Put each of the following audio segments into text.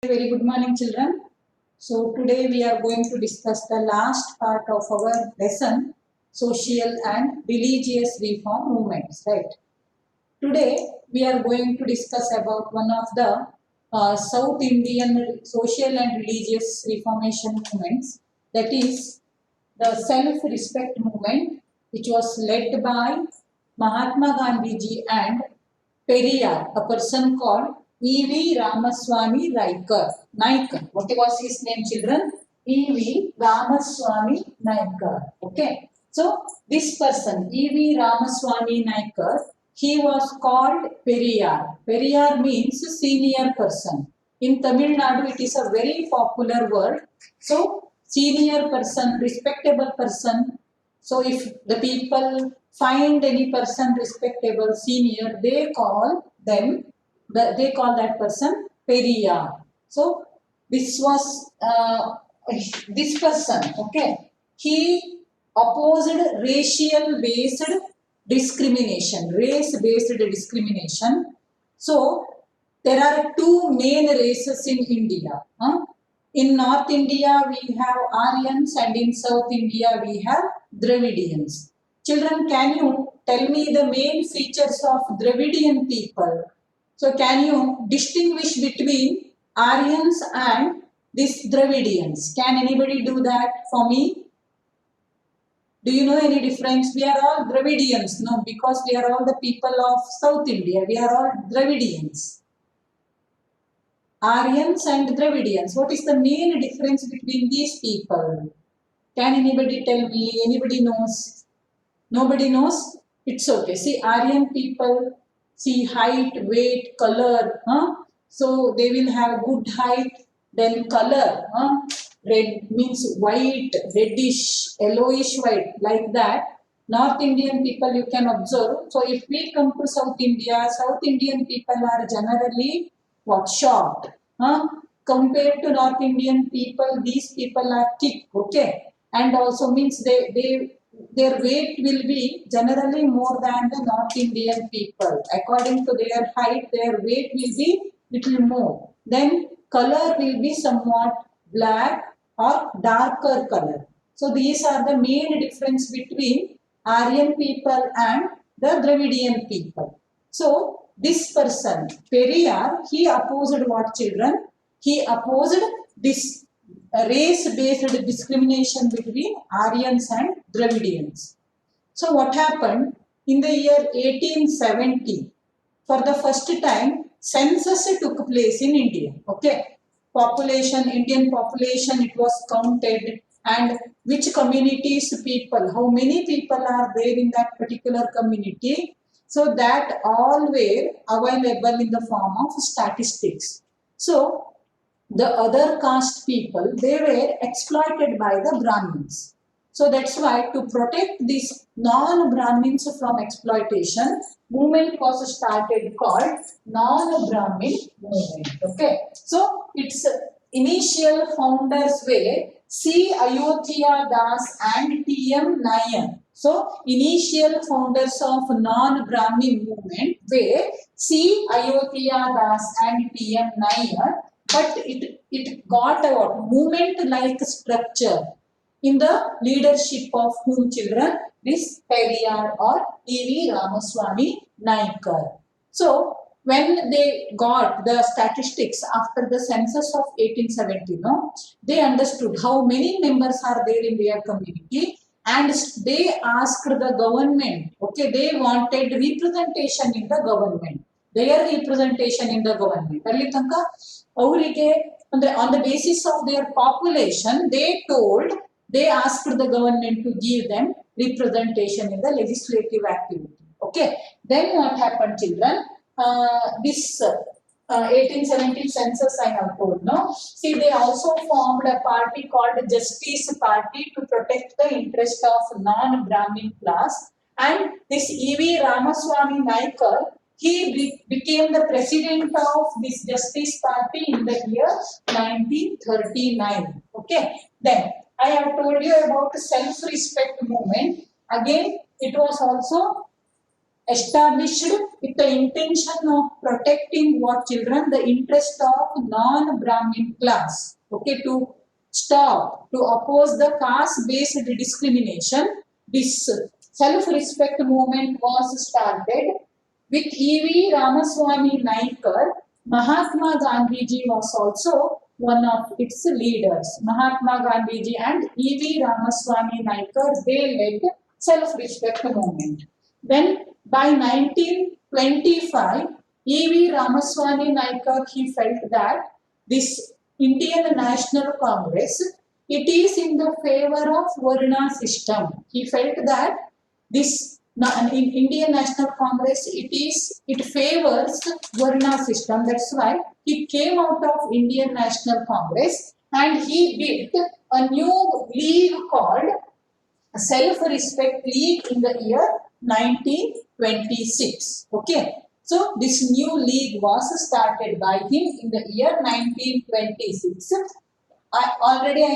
Very good morning, children. So today we are going to discuss the last part of our lesson, social and religious reform movements. Right. Today we are going to discuss about one of the South Indian social and religious reformation movements, that is the self-respect movement, which was led by Mahatma Gandhi ji and Periyar, a person called E.V. Ramaswamy Naikar. What was his name, children? E.V. Ramaswamy Naikar. Okay. So this person, E.V. Ramaswamy Naikar, he was called Periyar. Periyar means senior person. In Tamil Nadu, it is a very popular word. So senior person, respectable person. So if the people find any person respectable, senior, they call that person Periyar. So this was this person, okay. He opposed race-based discrimination. So there are two main races in India. In North India, we have Aryans, and in South India, we have Dravidians. Children, can you tell me the main features of Dravidian people? So, can you distinguish between Aryans and these Dravidians? Can anybody do that for me? Do you know any difference? We are all Dravidians, no, because we are all the people of South India. We are all Dravidians. Aryans and Dravidians. What is the main difference between these people? Can anybody tell me? Anybody knows? Nobody knows? It's okay. See, Aryan people, see height, weight, color. So they will have good height, then color. Red means white, reddish, yellowish white, like that. North Indian people you can observe. So if we come to South India, South Indian people are generally what, short. Compared to North Indian people, these people are thick, okay, and also means their weight will be generally more than the North Indian people. According to their height, their weight will be little more. Then color will be somewhat black or darker color. So these are the main difference between Aryan people and the Dravidian people. So this person, Periyar, he opposed what, children? He opposed this race-based discrimination between Aryans and Dravidians. So what happened? In the year 1870, for the first time, census took place in India. Okay, Indian population, it was counted, and which communities people, how many people are there in that particular community. So that all were available in the form of statistics. So the other caste people, they were exploited by the Brahmins. So that's why, to protect these non-Brahmins from exploitation, movement was started called non-Brahmin movement. Okay. So its initial founders were C. Ayodhya Das and T.M. Nair. So initial founders of non-Brahmin movement were C. Ayodhya Das and T.M. Nair, but it got a movement-like structure in the leadership of whom, children? This Periyar or E.V. Ramaswamy Naikar. So when they got the statistics after the census of 1870, they understood how many members are there in their community, and they asked the government, okay, they wanted representation in the government, their representation in the government. Ali tanka ಅವರಿಗೆ on the basis of their population, they asked the government to give them representation in the legislative activity. Okay. Then what happened, children? This 1870 census I have told, no? See, they also formed a party called Justice Party to protect the interest of non-Brahmin class. And this E.V. Ramaswamy Naikar, he became the president of this Justice Party in the year 1939. Okay. Then I have told you about the self-respect movement. Again, it was also established with the intention of protecting what children, the interest of non-Brahmin class. Okay, to stop, to oppose the caste-based discrimination. This self-respect movement was started with E.V. Ramaswamy Naikar. Mahatma Gandhiji was also one of its leaders. Mahatma Gandhiji and E.V. Ramaswamy Naikar, they led self-respect movement. Then by 1925, E.V. Ramaswamy Naikar, he felt that this Indian National Congress, it is in the favor of Varna system. He felt that this in Indian National Congress, it favors Varna system. That's why he came out of Indian National Congress and he built a new league called Self-Respect League in the year 1926. Okay. So this new league was started by him in the year 1926. I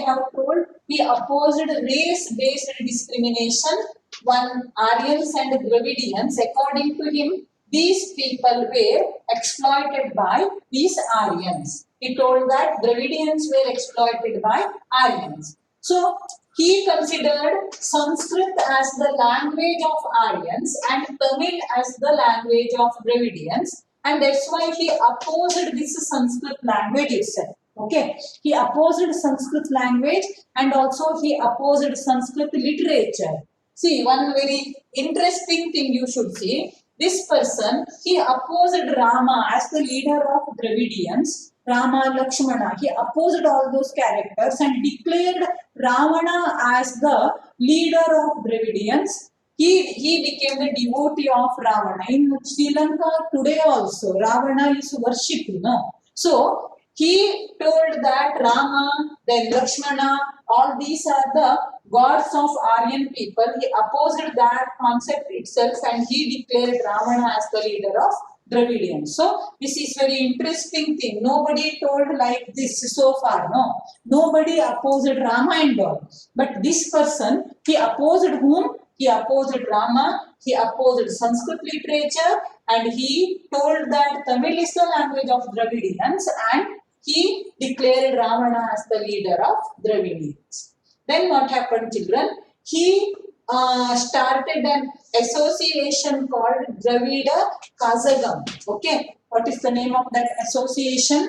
have told he opposed race-based discrimination. One Aryans and Dravidians, according to him, these people were exploited by these Aryans. He told that Dravidians were exploited by Aryans. So he considered Sanskrit as the language of Aryans and Tamil as the language of Dravidians, and that's why he opposed this Sanskrit language itself. Okay, he opposed Sanskrit language and also he opposed Sanskrit literature. See, one very interesting thing you should see. This person, he opposed Rama as the leader of Dravidians. Rama, Lakshmana, he opposed all those characters and declared Ravana as the leader of Dravidians. He became the devotee of Ravana. In Sri Lanka today also, Ravana is worshipped, So, he told that Rama, then Lakshmana, all these are the gods of Aryan people. He opposed that concept itself and he declared Ravana as the leader of Dravidians. So, this is very interesting thing. Nobody told like this so far, no. Nobody opposed Rama and all. But this person, he opposed whom? He opposed Rama, he opposed Sanskrit literature and he told that Tamil is the language of Dravidians and he declared Ravana as the leader of Dravidians. Then what happened, children? He started an association called Dravida Kazhagam. Okay, what is the name of that association?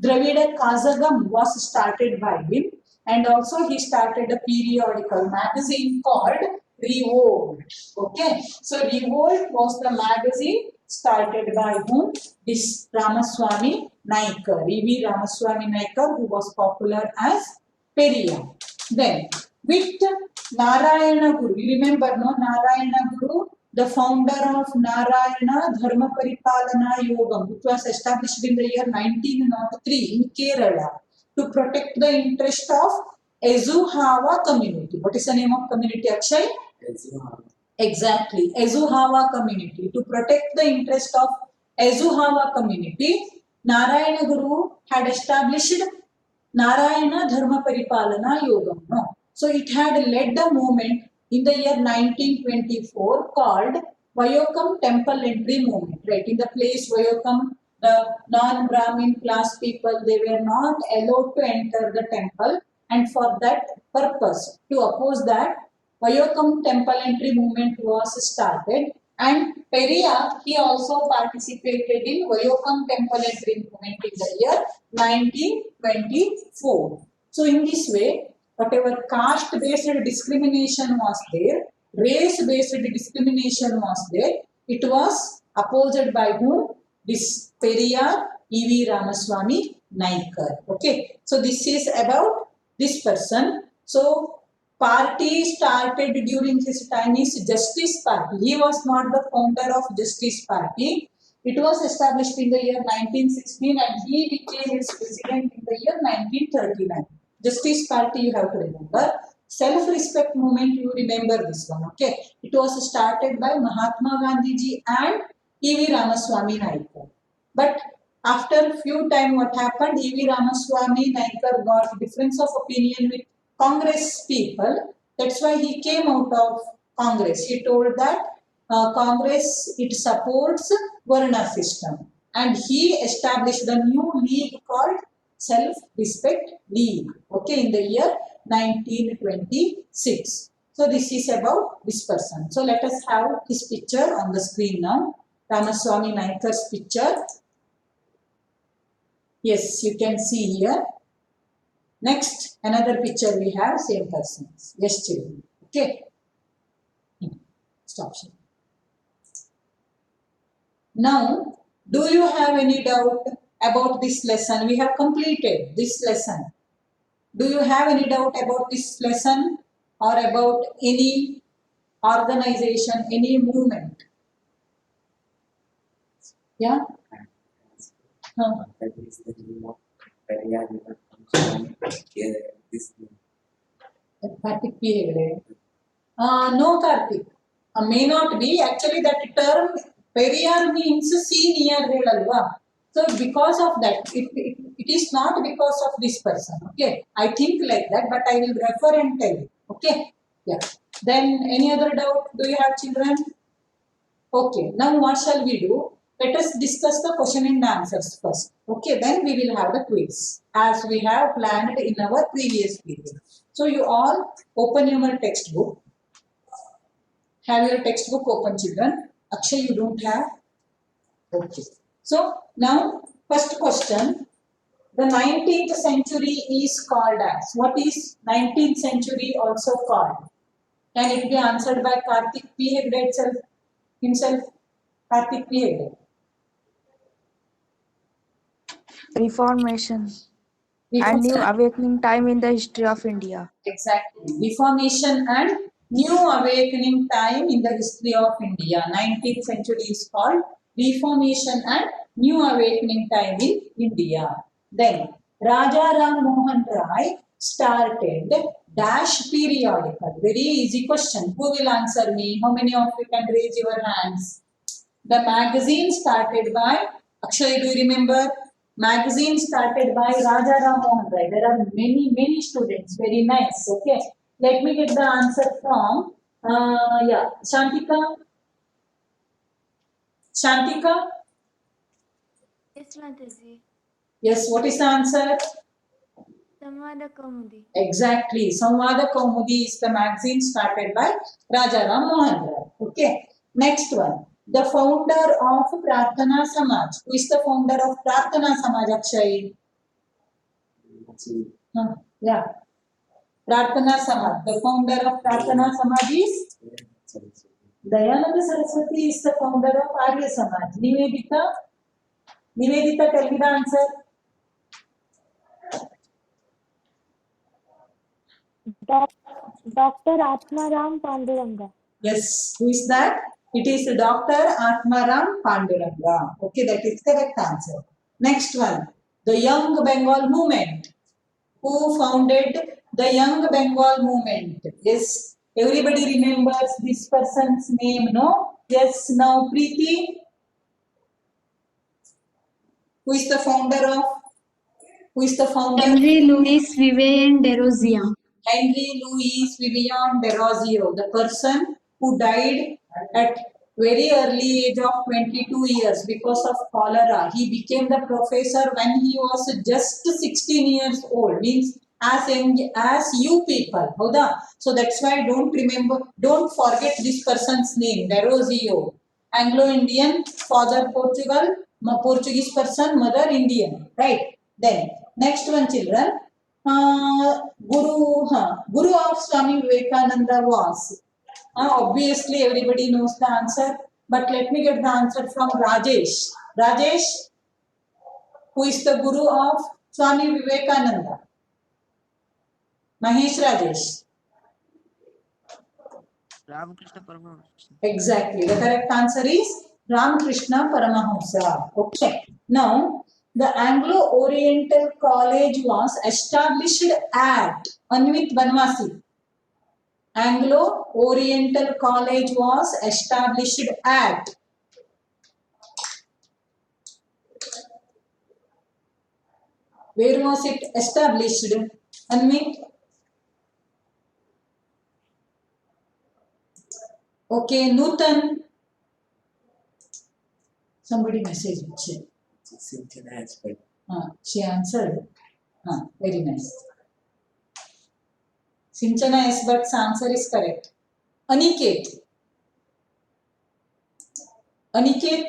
Dravida Kazhagam was started by him, and also he started a periodical magazine called Revolt. Okay, so Revolt was the magazine started by whom? This Ramaswamy Naikar, E.V. Ramaswamy Naikar, who was popular as Periyar. Then, with Narayana Guru, you remember, no? Narayana Guru, the founder of Narayana Dharma Paripalana Yogam, which was established in the year 1903 in Kerala to protect the interest of Ezuhawa community. What is the name of community, Akshay? Ezuhawa. Exactly, Ezuhawa community. To protect the interest of Ezuhawa community, Narayana Guru had established Narayana Dharma Paripalana Yogam. No? So it had led the movement in the year 1924 called Vayokam Temple Entry Movement. Right, in the place Vayokam, the non-Brahmin class people, they were not allowed to enter the temple, and for that purpose, to oppose that, Vayokam Temple Entry Movement was started, and Periyar, he also participated in Vayokam Temple Entry Movement in the year 1924. So in this way, whatever caste-based discrimination was there, race-based discrimination was there, it was opposed by whom? This Periyar, E.V. Ramaswamy Naikar. Okay, so this is about this person. So party started during his time is Justice Party. He was not the founder of Justice Party. It was established in the year 1916 and he became its president in the year 1939. Justice Party, you have to remember. Self-respect movement, you remember this one. Okay, it was started by Mahatma Gandhiji and E.V. Ramaswamy Naikar. But after few time, what happened? E.V. Ramaswamy Naikar got difference of opinion with Congress people. That's why he came out of Congress. He told that Congress, it supports Varna system. And he established the new league called Self-Respect League, okay, in the year 1926. So this is about this person. So let us have his picture on the screen now. Ramaswamy Nayakar's picture. Yes, you can see here. Next, another picture we have, same persons. Yes, children. Okay. Stop. Now, do you have any doubt about this lesson? We have completed this lesson. Do you have any doubt about this lesson or about any organization, any movement? Yeah? Huh. That is the name of Periyar River comes from this name. Karthik P. Hegde. No, Karthik. May not be. Actually, that term Periyar means sea near Alva. So, because of that, it is not because of this person. Okay. I think like that, but I will refer and tell you. Okay. Yeah. Then, any other doubt? Do you have children? Okay. Now, what shall we do? Let us discuss the question and answers first. Okay. Then we will have the quiz as we have planned in our previous video. So, you all open your textbook. Have your textbook open, children. Akshay, you don't have? Okay. So, now, first question. The 19th century is called as. What is 19th century also called? Can it be answered by Karthik P. Hegde himself? Karthik P. Hegde. Reformation and new awakening time in the history of India. Exactly. Reformation and new awakening time in the history of India. 19th century is called Reformation and new awakening time in India. Then Raja Ram Mohan Rai started dash periodical. Very easy question. Who will answer me? How many of you can raise your hands? The magazine started by Akshay, do you remember? Magazine started by Raja Ram Mohan Rai. There are many students. Very nice. Okay. Let me get the answer from Shantika. Shantika. Yes, Mataji. Yes. What is the answer? Samvada Kaumudi. Exactly. Samvada Kaumudi is the magazine started by Raja Ram Mohan Rai. Okay. Next one. The founder of Prarthana Samaj. Who is the founder of Prarthana Samaj, Akshay? Yeah. Prarthana Samaj. The founder of Prarthana Samaj is? Dayananda Saraswati is the founder of Arya Samaj. Nivedita? Nivedita, tell me the answer. Dr. Atmaram Panduranga. Yes. Who is that? It is Dr. Atmaram Panduranga. Okay, that is correct answer. Next one. The Young Bengal Movement. Who founded the Young Bengal Movement? Yes. Everybody remembers this person's name, no? Yes. Now, Preeti. Who is the founder of? Who is the founder? Henry Louis Vivian Desrosiers. Henry Louis Vivian Desrosiers, the person who died at very early age of 22 years because of cholera. He became the professor when he was just 16 years old, means as young as you people. So that's why don't forget this person's name, Desrosiers. Anglo-Indian, father Portugal, Portuguese person, mother Indian, right? Then next one, children. Guru of Swami Vivekananda was. Obviously, everybody knows the answer, but let me get the answer from Rajesh. Rajesh, who is the Guru of Swami Vivekananda? Mahesh Rajesh. Ramakrishna Paramahamsa. Exactly. The correct answer is Ramakrishna Paramahamsa. Okay. Now, the Anglo-Oriental College was established at Anvit Banwasi. Anglo-Oriental College was established at. Where was it established? Anvit? Okay, Nutan. Somebody messaged it. Sinchana expert. She answered. Very nice. Sinchana Esbert's answer is correct. Aniket. Aniket.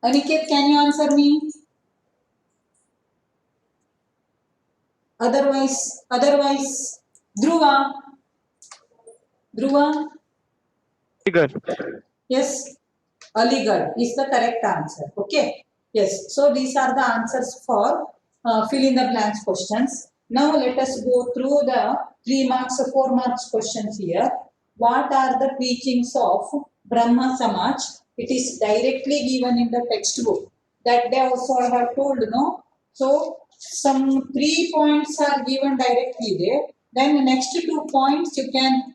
Aniket, can you answer me? Otherwise, Dhruva. Dhruva. Yes, Aligarh is the correct answer. Okay. Yes. So these are the answers for fill in the blanks questions. Now let us go through the 3 marks, 4 marks questions here. What are the teachings of Brahma Samaj? It is directly given in the textbook. That day also I have told, no? So some 3 points are given directly there. Then the next 2 points you can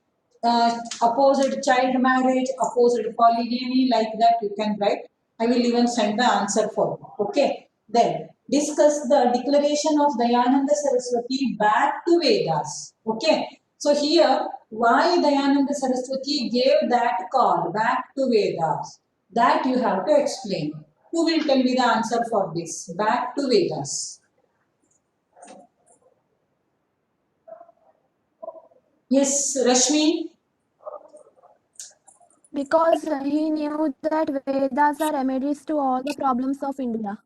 opposite child marriage, opposite polygamy, like that you can write. I will even send the answer for you. Okay. Then discuss the declaration of Dayananda Saraswati back to Vedas. Okay. So here, why Dayananda Saraswati gave that call back to Vedas? That you have to explain. Who will tell me the answer for this? Back to Vedas. Yes, Rashmi. Because he knew that Vedas are remedies to all the problems of India.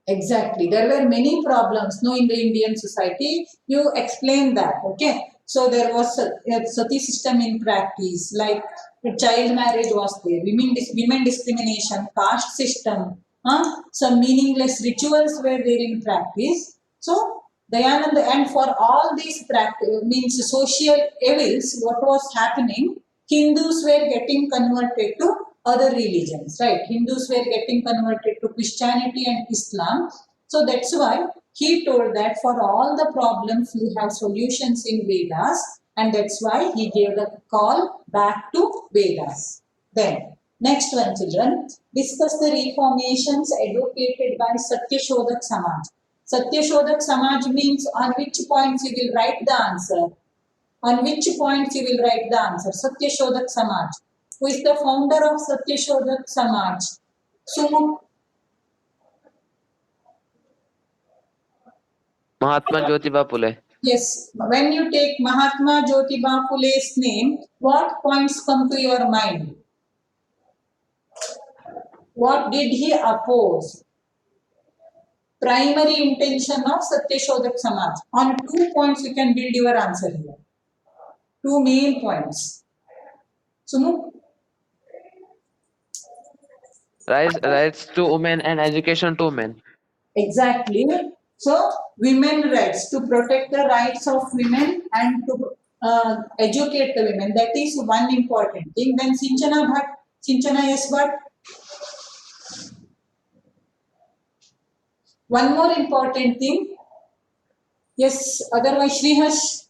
Exactly. There were many problems, no, in the Indian society. You explained that, okay? So there was a sati system in practice, like child marriage was there, women discrimination, caste system, some meaningless rituals were there in practice. So Dayananda, and for all these means social evils, what was happening? Hindus were getting converted to other religions, right? Hindus were getting converted to Christianity and Islam. So that's why he told that for all the problems you have solutions in Vedas, and that's why he gave the call back to Vedas. Then next one, children, discuss the reformations advocated by Satyashodak Samaj. Satyashodak Samaj means on which points you will write the answer. On which points you will write the answer? Satyashodak Samaj. Who is the founder of Satyashodak Samaj? Sumu. Mahatma Jyotiba Phule. Yes. When you take Mahatma Jyotiba Phule's name, what points come to your mind? What did he oppose? Primary intention of Satyashodak Samaj. On 2 points you can build your answer here. 2 main points. Sumu? Rights to women and education to women. Exactly. So women rights, to protect the rights of women and to educate the women. That is one important thing. Then Sinchana yes, but one more important thing. Yes, otherwise Shrihash,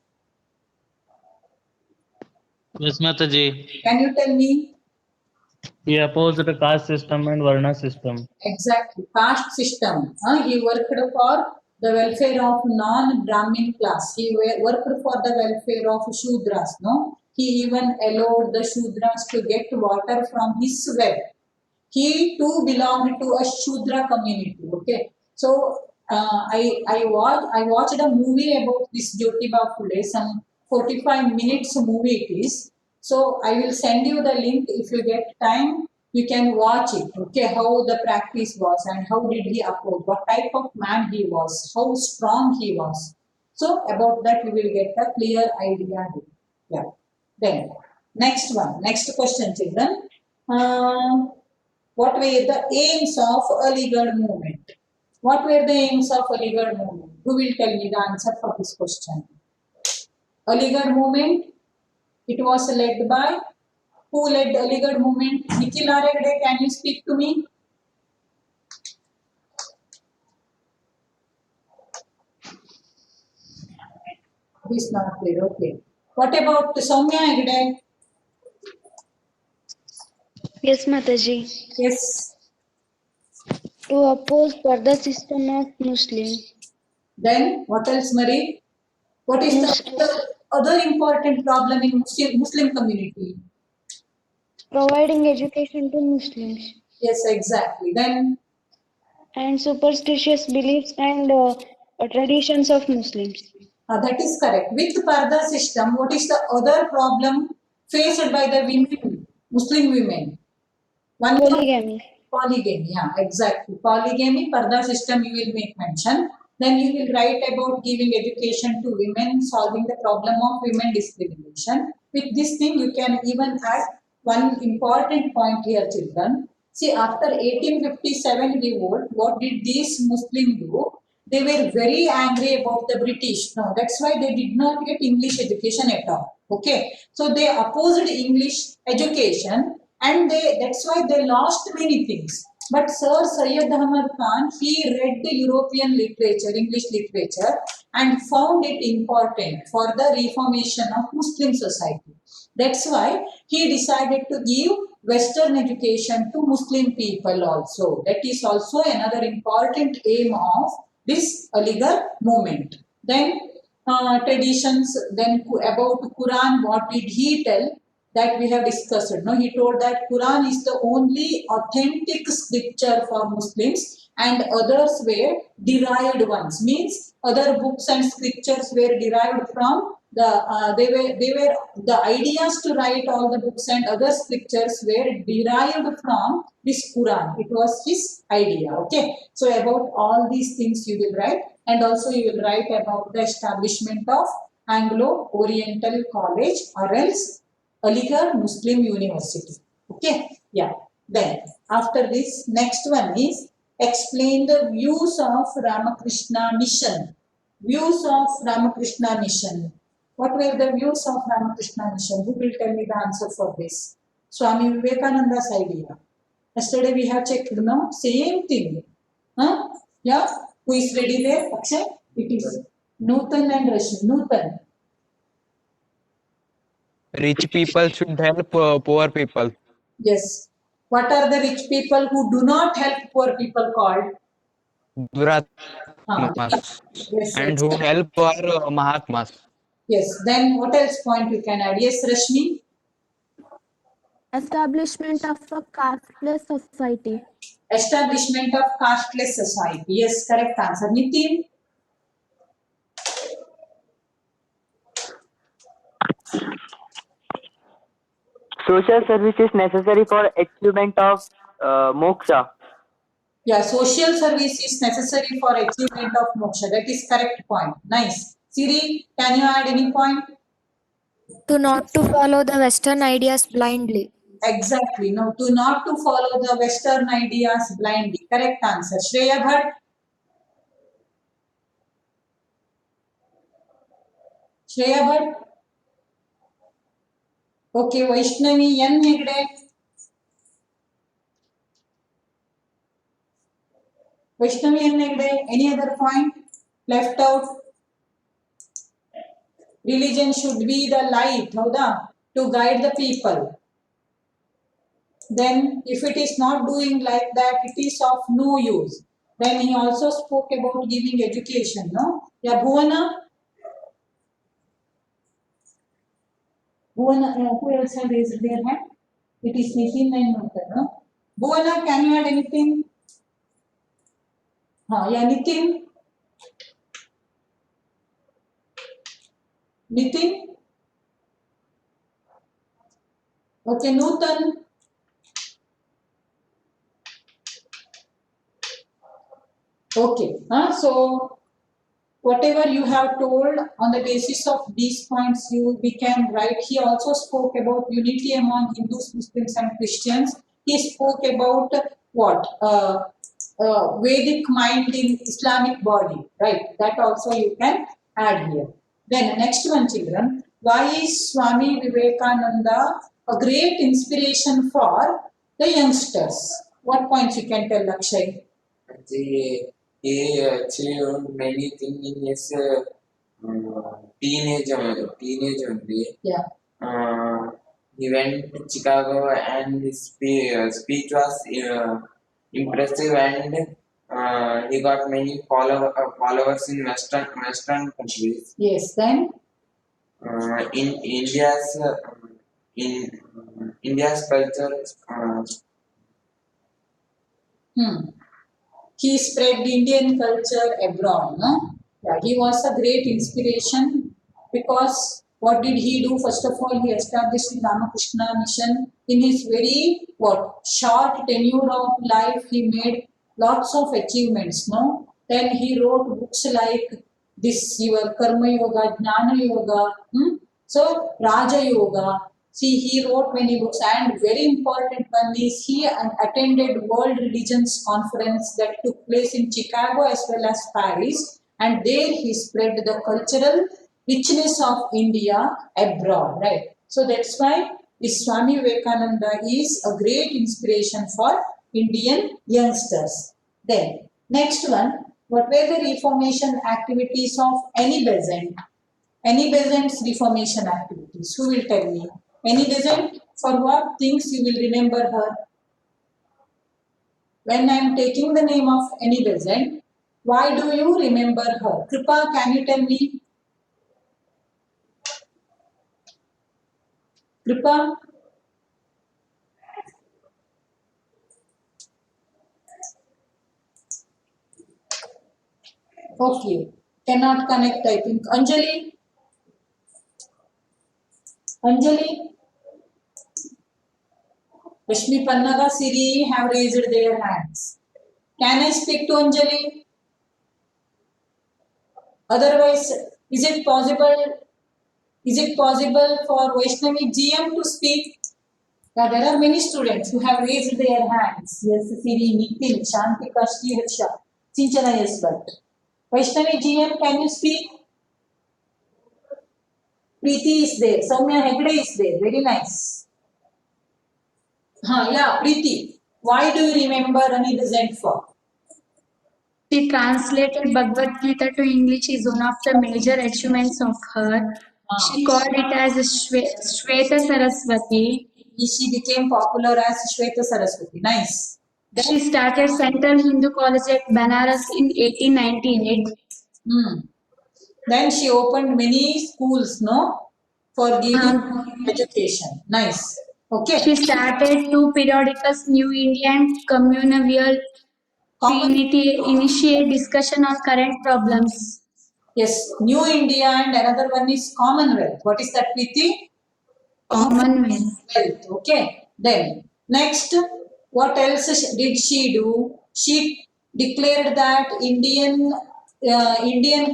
Yes, Mataji. can you tell me? He opposed the caste system and Varna system. Exactly. Caste system. He worked for the welfare of non-Brahmin class. He worked for the welfare of Shudras. No, he even allowed the Shudras to get water from his well. He too belonged to a Shudra community. Okay, so I watched a movie about this Jyotiba Phule. Some 45 minutes movie it is. So I will send you the link. If you get time, you can watch it. Okay, how the practice was and how did he oppose, what type of man he was, how strong he was. So about that we will get a clear idea. Yeah. Then next question, children. What were the aims of Aligarh movement? What were the aims of Aligarh movement? Who will tell me the answer for this question? Aligarh movement, it was led by, who led Aligarh movement? Nikhil Aregde, can you speak to me? He is not clear. Okay. What about Soumya Hegde? Yes, Mataji. Yes. To oppose further system of Muslim. Then what else, Marie? What is the other important problem in Muslim community? providing education to Muslims, Yes, exactly. Then and superstitious beliefs and traditions of Muslims. that is correct. With Parda system, what is the other problem faced by the women, Muslim women? One more, Polygamy. polygamy. Yeah, exactly. Polygamy, Parda system you will make mention. Then you will write about giving education to women, solving the problem of women discrimination. With this thing, you can even add one important point here, children. See, after 1857 revolt, what did these Muslims do? They were very angry about the British. No, that's why they did not get English education at all. Okay, so they opposed English education, and that's why they lost many things. But Sir Syed Ahmad Khan, he read the European literature, English literature, and found it important for the reformation of Muslim society. That's why he decided to give Western education to Muslim people also. That is also another important aim of this Aligarh movement. Then traditions, then about Quran, what did he tell? That we have discussed. No, he told that Quran is the only authentic scripture for Muslims, and others were derived ones. Means other books and scriptures were derived from they were the ideas to write all the books and other scriptures were derived from this Quran. It was his idea. Okay, so about all these things you will write, and also you will write about the establishment of Anglo Oriental College, or else Aligarh Muslim University. Okay, yeah. Then after this, next one is explain the views of Ramakrishna Mission. Views of Ramakrishna Mission. What were the views of Ramakrishna Mission? Who will tell me the answer for this? Swami Vivekananda's idea. Yesterday we have checked, no? Same thing. Huh? Yeah? Who is ready there? Akshay? It is Nutan and Rashmi. Nutan. Rich people should help poor people. Yes. What are the rich people who do not help poor people called? Duratmas. Yes, And yes. who help are Mahatmas. Yes. Then what else point you can add? Yes, Rashmi? Establishment of a casteless society. Establishment of casteless society. Yes, correct answer. Nitin? Social service is necessary for achievement of moksha. Yeah, social service is necessary for achievement of moksha. That is correct point. Nice. Siri, can you add any point? To not to follow the Western ideas blindly. Exactly. No, to not to follow the Western ideas blindly. Correct answer. Shreya Bhatt? Shreya Bhatt? Okay, Vaishnavi N. Hegde? Vaishnavi N. Hegde, any other point left out? Religion should be the light, howda, to guide the people. Then if it is not doing like that, it is of no use. Then he also spoke about giving education, no? Yeah, Bhuvana? Bhuvana, who else has raised their hand? It is Nitin and Nutan, no? Bhuvana, can you add anything? Yeah, Nitin? Nitin? Okay, Nutan? Okay, so whatever you have told on the basis of these points, we can write. He also spoke about unity among Hindus, Muslims, and Christians. He spoke about what? Vedic mind in Islamic body, right? That also you can add here. Then next one, children. Why is Swami Vivekananda a great inspiration for the youngsters? What points you can tell, Akshay? He achieved many things in his teenage only. Yeah. He went to Chicago and his speech was impressive, and he got many followers in Western countries. Yes, then? In India's in India's culture. He spread Indian culture abroad, no? Yeah, he was a great inspiration because what did he do? First of all, he established the Ramakrishna mission. In his very short tenure of life, he made lots of achievements, no? Then he wrote books like this, your Karma Yoga, Jnana Yoga, so Raja Yoga. See, he wrote many books, and very important one is he attended World Religions Conference that took place in Chicago as well as Paris, and there he spread the cultural richness of India abroad, right? So that's why this Swami Vivekananda is a great inspiration for Indian youngsters. Then, next one, what were the reformation activities of Annie Besant? Annie Besant's reformation activities. Who will tell me? Annie Besant, for what things you will remember her? When I am taking the name of Annie Besant, why do you remember her? Kripa, can you tell me? Kripa? Okay, cannot connect, I think. Anjali? Anjali? Rashmi Pannaga, Siri have raised their hands. Can I speak to Anjali? Otherwise, is it possible for Vaishnavi GM to speak? Yeah, there are many students who have raised their hands. Yes, Siri, Nikhil, Shantika, Shri Harsha, Sinchana, yes, but Vaishnavi GM, can you speak? Preeti is there. Soumya Hegde is there. Very nice. Yeah, Preeti. Why do you remember Annie Besant for? She translated Bhagavad Gita to English is one of the major achievements of her. She called it as Shweta Saraswati. She became popular as Shweta Saraswati. Nice. She started Central Hindu College at Banaras in 1898. Then she opened many schools, no? For giving education. Nice. Okay. She started two periodicals, New India and Communal to initiate discussion on current problems. Yes, New India and another one is Commonwealth. What is that, Preeti? Commonwealth. Okay. Then next, what else did she do? She declared that Indian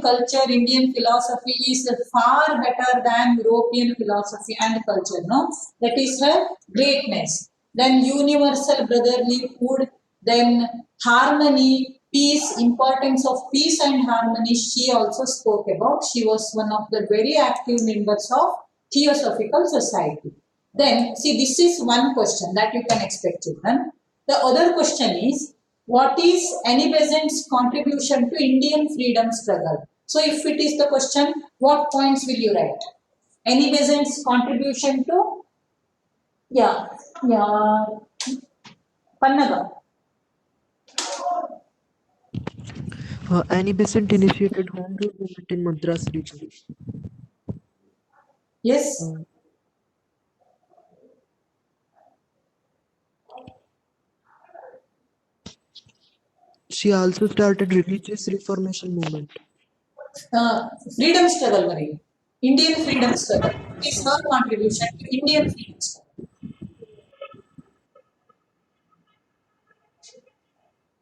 culture, Indian philosophy is far better than European philosophy and culture. No, that is her greatness. Then universal brotherlyhood. Then harmony, peace, importance of peace and harmony. She also spoke about. She was one of the very active members of Theosophical Society. Then, see, this is one question that you can expect, children. The other question is, what is Annie Besant's contribution to Indian freedom struggle? So, if it is the question, what points will you write? Annie Besant's contribution to, Pannaga. Annie Besant initiated home rule movement in Madras region. Yes. She also started religious reformation movement. Freedom struggle, Marie. Indian freedom struggle. It is her contribution to Indian freedom struggle.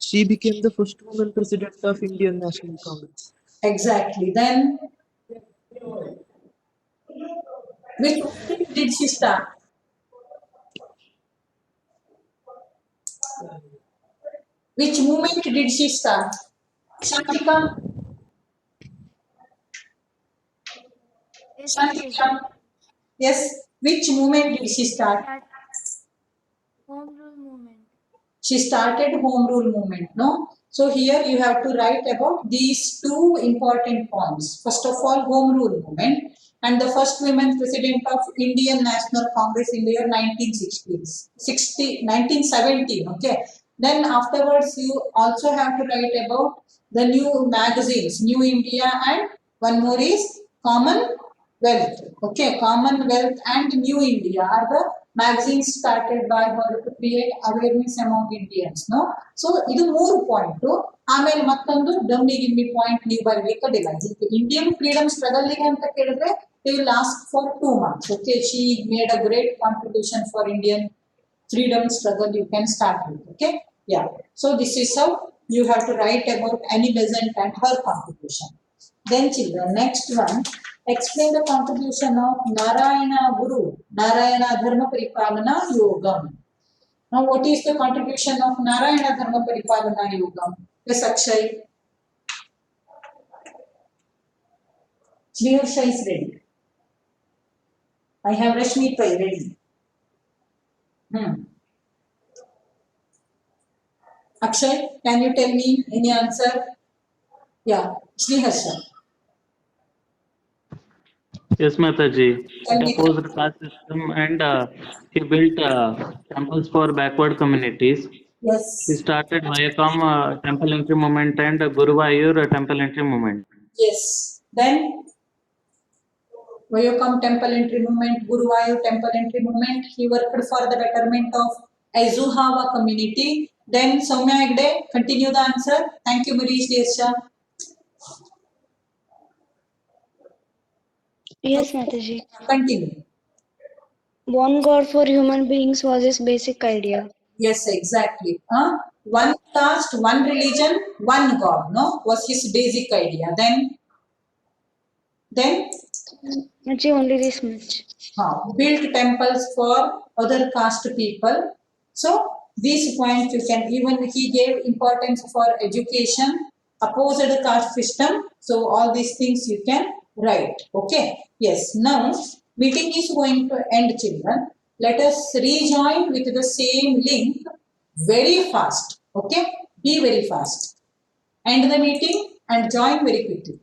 She became the first woman president of Indian National Congress. Exactly. Then, which movement did she start? Which movement did she start? Shantika? Shantika? Yes. Which movement did she start? Home rule movement. She started home rule movement, no? So here you have to write about these two important points. First of all, home rule movement and the first women president of Indian National Congress in the year 1917, okay? Then afterwards you also have to write about the new magazines, New India and one more is wealth. Okay, Commonwealth and New India are the magazines started by her to create awareness among Indians. No, so ಇದು 3 point. ಆಮೇಲೆ ಮತ್ತೊಂದು dummy ಗಿಮ್ಮಿ point ನೀವು ಬರಬೇಕು ಅದಿಲ್ಲ. Indian freedom struggle ಗೆ ಅಂತ ಕೇಳಿದ್ರೆ they will ask for 2 marks. Okay, she made a great contribution for Indian freedom struggle. You can start with. Okay, yeah. So this is how you have to write about Annie Besant and her contribution. Then children, next one, explain the contribution of Narayana Guru, Narayana Dharma Paripalana Yogam. Now what is the contribution of Narayana Dharma Paripalana Yogam? Yes, Akshay. Sneharsha is ready. I have Rashmi Pai ready. Akshay, can you tell me any answer? Yeah, Sneharsha. Yes, Mataji. Tell He me. opposed caste system and he built temples for backward communities. Yes. He started Vayakam temple entry movement and Guruvayur temple entry movement. Yes. Then Vayakam temple entry movement, Guruvayur temple entry movement. He worked for the betterment of Aizuhava community. Then Soumya Hegde, continue the answer. Thank you, Marish Desha. Yes, Mataji. Continue. One God for human beings was his basic idea. Yes, exactly. One caste, one religion, one God. No, was his basic idea. Then Actually, only this much. built temples for other caste people. So these points you can even, he gave importance for education, opposed the caste system. So all these things you can write. Okay. Yes. Now meeting is going to end, children. Let us rejoin with the same link very fast. Okay. Be very fast. End the meeting and join very quickly.